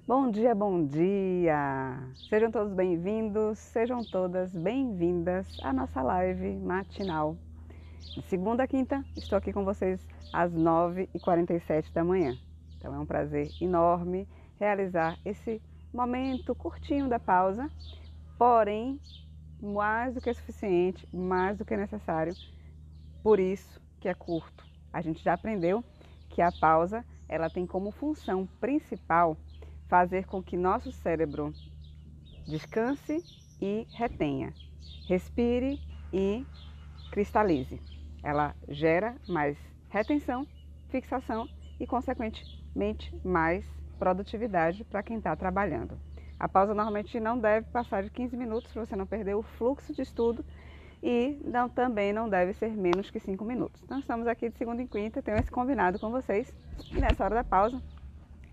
Bom dia, bom dia! Sejam todos bem-vindos, sejam todas bem-vindas à nossa live matinal. De segunda a quinta, estou aqui com vocês às 9h47 da manhã. Então é um prazer enorme realizar esse momento curtinho da pausa, porém, mais do que suficiente, mais do que necessário, por isso que é curto. A gente já aprendeu que a pausa, ela tem como função principal fazer com que nosso cérebro descanse e retenha, respire e cristalize. Ela gera mais retenção, fixação e, consequentemente, mais produtividade para quem está trabalhando. A pausa normalmente não deve passar de 15 minutos para você não perder o fluxo de estudo e também não deve ser menos que 5 minutos. Então estamos aqui de segunda em quinta, tenho esse combinado com vocês e nessa hora da pausa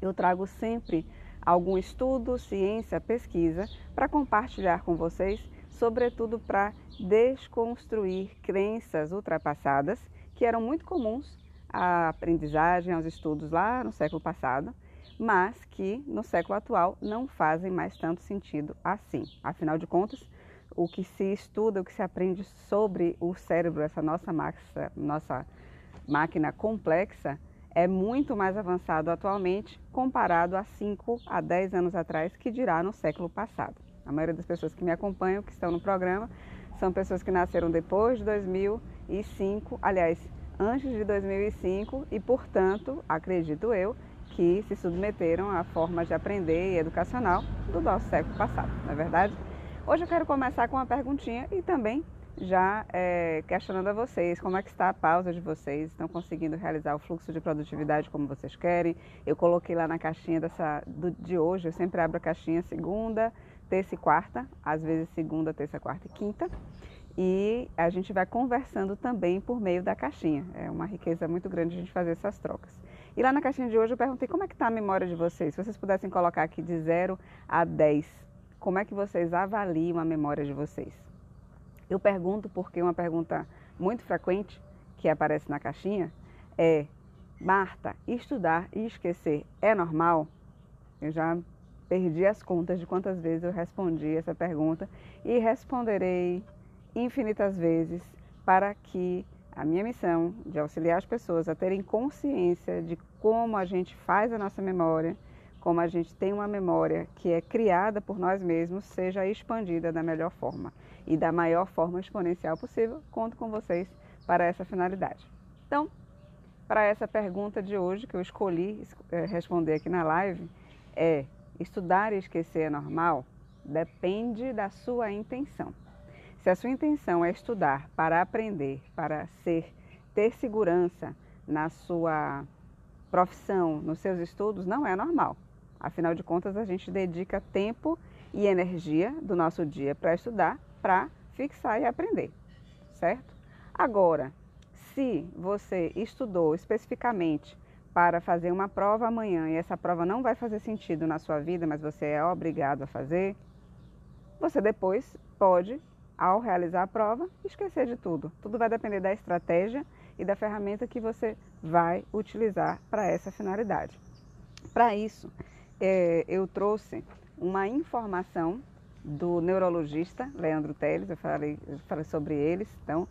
eu trago sempre algum estudo, ciência, pesquisa para compartilhar com vocês, sobretudo para desconstruir crenças ultrapassadas que eram muito comuns à aprendizagem, aos estudos lá no século passado, mas que no século atual não fazem mais tanto sentido assim. Afinal de contas, o que se estuda, o que se aprende sobre o cérebro, essa nossa máquina complexa, é muito mais avançado atualmente comparado a 5 a 10 anos atrás, que dirá no século passado. A maioria das pessoas que me acompanham, que estão no programa, são pessoas que nasceram depois de 2005, aliás, antes de 2005 e, portanto, acredito eu, que se submeteram à forma de aprender e educacional do nosso século passado, não é verdade? Hoje eu quero começar com uma perguntinha e também já questionando a vocês, como é que está a pausa de vocês, estão conseguindo realizar o fluxo de produtividade como vocês querem? Eu coloquei lá na caixinha de hoje, eu sempre abro a caixinha segunda, terça e quarta, às vezes segunda, terça, quarta e quinta, e a gente vai conversando também por meio da caixinha, é uma riqueza muito grande a gente fazer essas trocas. E lá na caixinha de hoje eu perguntei como é que está a memória de vocês, se vocês pudessem colocar aqui de 0 a 10, como é que vocês avaliam a memória de vocês? Eu pergunto porque uma pergunta muito frequente que aparece na caixinha é: Marta, estudar e esquecer é normal? Eu já perdi as contas de quantas vezes eu respondi essa pergunta e responderei infinitas vezes para que a minha missão de auxiliar as pessoas a terem consciência de como a gente faz a nossa memória, como a gente tem uma memória que é criada por nós mesmos, seja expandida da melhor forma e da maior forma exponencial possível. Conto com vocês para essa finalidade. Então, para essa pergunta de hoje que eu escolhi responder aqui na live, estudar e esquecer é normal? Depende da sua intenção. Se a sua intenção é estudar para aprender, para ter segurança na sua profissão, nos seus estudos, não é normal. Afinal de contas, a gente dedica tempo e energia do nosso dia para estudar, para fixar e aprender, certo? Agora, se você estudou especificamente para fazer uma prova amanhã e essa prova não vai fazer sentido na sua vida, mas você é obrigado a fazer, você depois pode, ao realizar a prova, esquecer de tudo. Tudo vai depender da estratégia e da ferramenta que você vai utilizar para essa finalidade. Para isso, eu trouxe uma informação do neurologista Leandro Teles, eu falei sobre eles. Então,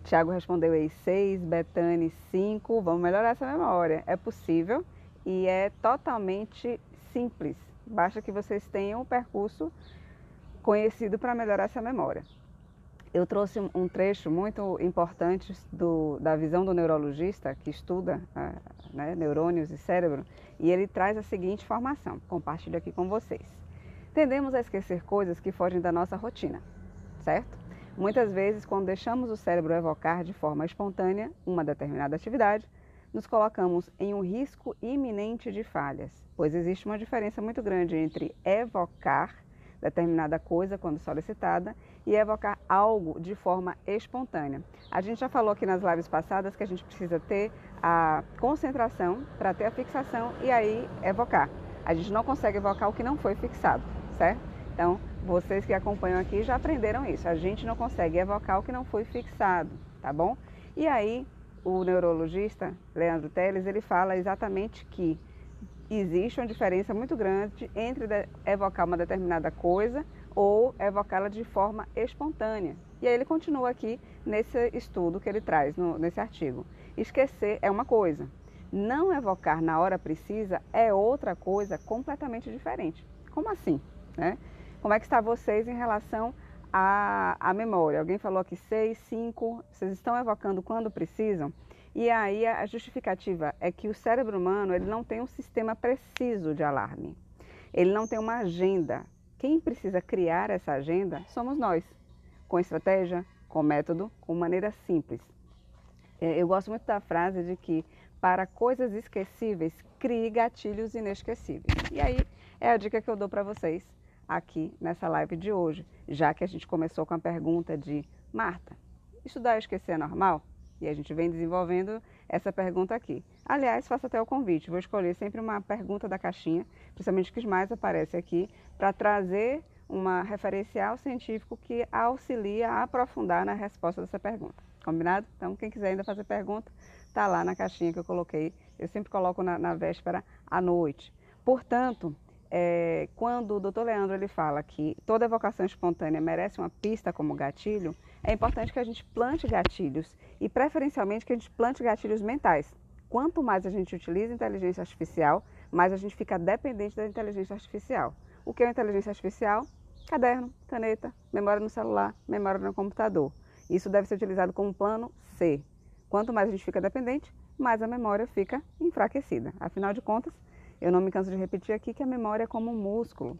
Tiago respondeu aí 6, Betânia 5, vamos melhorar essa memória. É possível e é totalmente simples, basta que vocês tenham um percurso conhecido para melhorar essa memória. Eu trouxe um trecho muito importante da visão do neurologista que estuda neurônios e cérebro, e ele traz a seguinte informação, compartilho aqui com vocês. Tendemos a esquecer coisas que fogem da nossa rotina, certo? Muitas vezes, quando deixamos o cérebro evocar de forma espontânea uma determinada atividade, nos colocamos em um risco iminente de falhas, pois existe uma diferença muito grande entre evocar determinada coisa quando solicitada e evocar algo de forma espontânea. A gente já falou aqui nas lives passadas que a gente precisa ter a concentração para ter a fixação e aí evocar. A gente não consegue evocar o que não foi fixado, certo? Então, vocês que acompanham aqui já aprenderam isso. A gente não consegue evocar o que não foi fixado, tá bom? E aí, o neurologista Leandro Teles, ele fala exatamente que existe uma diferença muito grande entre evocar uma determinada coisa ou evocá-la de forma espontânea. E aí ele continua aqui nesse estudo que ele traz, nesse artigo. Esquecer é uma coisa, não evocar na hora precisa é outra coisa completamente diferente. Como assim? Né? Como é que está vocês em relação à memória? Alguém falou aqui 6, 5, vocês estão evocando quando precisam? E aí a justificativa é que o cérebro humano ele não tem um sistema preciso de alarme. Ele não tem uma agenda. Quem precisa criar essa agenda somos nós, com estratégia, com método, com maneira simples. Eu gosto muito da frase de que para coisas esquecíveis, crie gatilhos inesquecíveis. E aí é a dica que eu dou para vocês aqui nessa live de hoje, já que a gente começou com a pergunta de Marta, estudar e esquecer é normal? E a gente vem desenvolvendo essa pergunta aqui. Aliás, faço até o convite, vou escolher sempre uma pergunta da caixinha, principalmente que mais aparece aqui, para trazer uma referencial científico que auxilia a aprofundar na resposta dessa pergunta. Combinado? Então, quem quiser ainda fazer pergunta, está lá na caixinha que eu coloquei. Eu sempre coloco na véspera à noite. Portanto, quando o Dr. Leandro ele fala que toda evocação espontânea merece uma pista como gatilho, é importante que a gente plante gatilhos e preferencialmente que a gente plante gatilhos mentais. Quanto mais a gente utiliza inteligência artificial, mais a gente fica dependente da inteligência artificial. O que é inteligência artificial? Caderno, caneta, memória no celular, memória no computador. Isso deve ser utilizado como plano C. Quanto mais a gente fica dependente, mais a memória fica enfraquecida. Afinal de contas, eu não me canso de repetir aqui que a memória é como um músculo.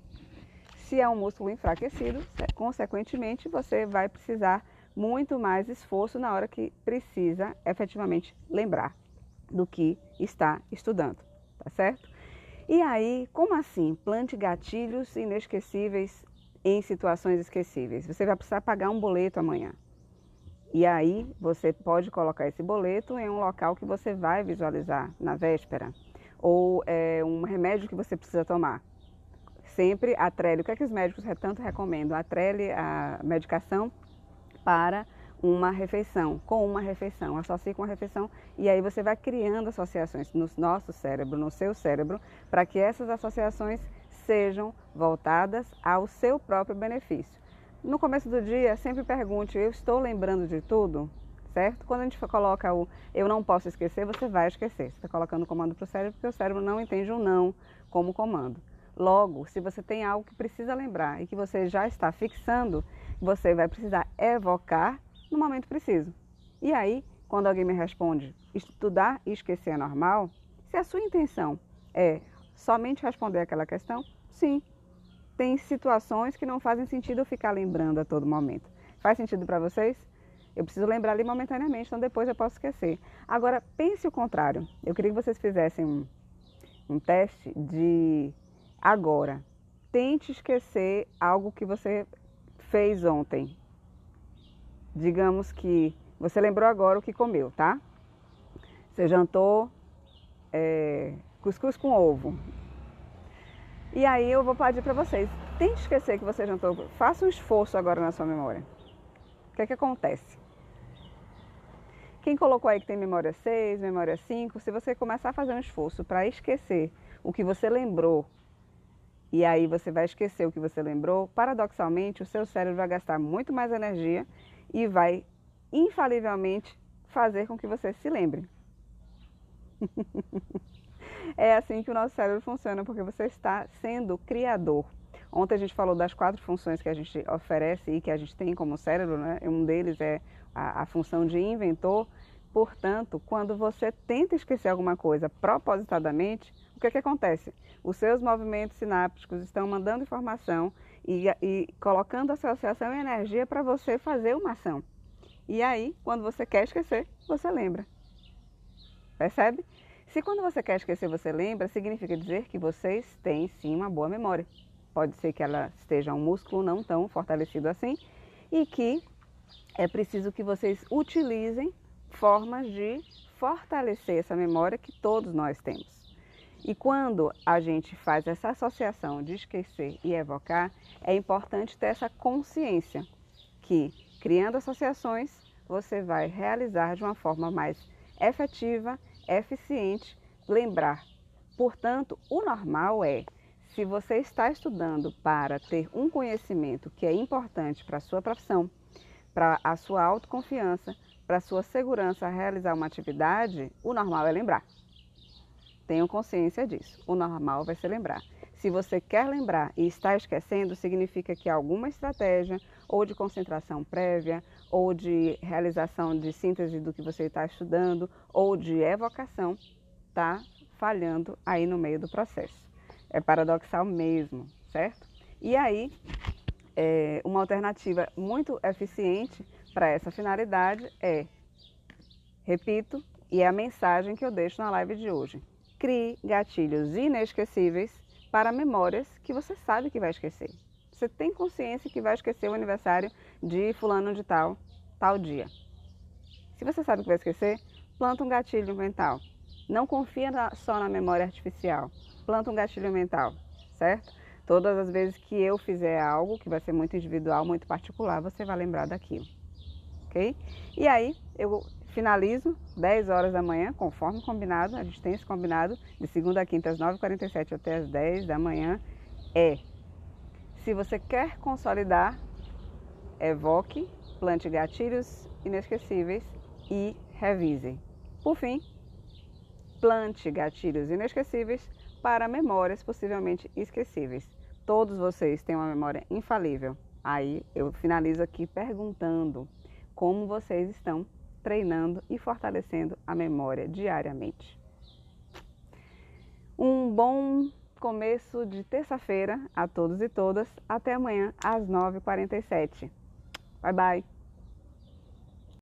Se é um músculo enfraquecido, consequentemente, você vai precisar muito mais esforço na hora que precisa efetivamente lembrar do que está estudando, tá certo? E aí, como assim? Plante gatilhos inesquecíveis em situações esquecíveis. Você vai precisar pagar um boleto amanhã. E aí, você pode colocar esse boleto em um local que você vai visualizar na véspera. Ou um remédio que você precisa tomar. Sempre atrele, o que é que os médicos tanto recomendam? Atrele a medicação para uma refeição, com uma refeição, associe com uma refeição e aí você vai criando associações no nosso cérebro, no seu cérebro, para que essas associações sejam voltadas ao seu próprio benefício. No começo do dia, sempre pergunte, eu estou lembrando de tudo? Certo? Quando a gente coloca o eu não posso esquecer, você vai esquecer. Você está colocando o comando para o cérebro, porque o cérebro não entende o não como comando. Logo, se você tem algo que precisa lembrar e que você já está fixando, você vai precisar evocar no momento preciso. E aí, quando alguém me responde, estudar e esquecer é normal, se a sua intenção é somente responder aquela questão, sim. Tem situações que não fazem sentido eu ficar lembrando a todo momento. Faz sentido para vocês? Eu preciso lembrar ali momentaneamente, então depois eu posso esquecer. Agora, pense o contrário. Eu queria que vocês fizessem um teste de agora. Tente esquecer algo que você fez ontem. Digamos que você lembrou agora o que comeu, tá? Você jantou cuscuz com ovo. E aí eu vou pedir para vocês, tente esquecer que você jantou, faça um esforço agora na sua memória. O que é que acontece? Quem colocou aí que tem memória 6, memória 5, se você começar a fazer um esforço para esquecer o que você lembrou, e aí você vai esquecer o que você lembrou, paradoxalmente o seu cérebro vai gastar muito mais energia e vai infalivelmente fazer com que você se lembre. É assim que o nosso cérebro funciona, porque você está sendo criador. Ontem a gente falou das 4 funções que a gente oferece e que a gente tem como cérebro, né? Um deles é a função de inventor. Portanto, quando você tenta esquecer alguma coisa propositadamente, o que é que acontece? Os seus movimentos sinápticos estão mandando informação e colocando associação e energia para você fazer uma ação. E aí, quando você quer esquecer, você lembra. Percebe? Se quando você quer esquecer você lembra, significa dizer que vocês têm sim uma boa memória. Pode ser que ela esteja um músculo não tão fortalecido assim e que é preciso que vocês utilizem formas de fortalecer essa memória que todos nós temos. E quando a gente faz essa associação de esquecer e evocar, é importante ter essa consciência que, criando associações, você vai realizar de uma forma mais efetiva, eficiente, lembrar Portanto, o normal é, se você está estudando para ter um conhecimento que é importante para a sua profissão, para a sua autoconfiança, para a sua segurança a realizar uma atividade, o normal é lembrar. Tenham consciência disso. O normal vai ser lembrar. Se você quer lembrar e está esquecendo, significa que alguma estratégia ou de concentração prévia, ou de realização de síntese do que você está estudando, ou de evocação, está falhando aí no meio do processo. É paradoxal mesmo, certo? E aí, uma alternativa muito eficiente para essa finalidade é, repito, e é a mensagem que eu deixo na live de hoje: crie gatilhos inesquecíveis para memórias que você sabe que vai esquecer. Você tem consciência que vai esquecer o aniversário de fulano de tal dia. Se você sabe que vai esquecer, planta um gatilho mental. Não confia só na memória artificial. Planta um gatilho mental, certo? Todas as vezes que eu fizer algo que vai ser muito individual, muito particular, você vai lembrar daquilo, ok? E aí, eu finalizo 10 horas da manhã, conforme combinado, a gente tem esse combinado, de segunda a quinta às 9h47 até às 10 da manhã, se você quer consolidar, evoque, plante gatilhos inesquecíveis e revise. Por fim, plante gatilhos inesquecíveis para memórias possivelmente esquecíveis. Todos vocês têm uma memória infalível. Aí eu finalizo aqui perguntando como vocês estão treinando e fortalecendo a memória diariamente. Um bom começo de terça-feira a todos e todas. Até amanhã às 9h47. Bye, bye!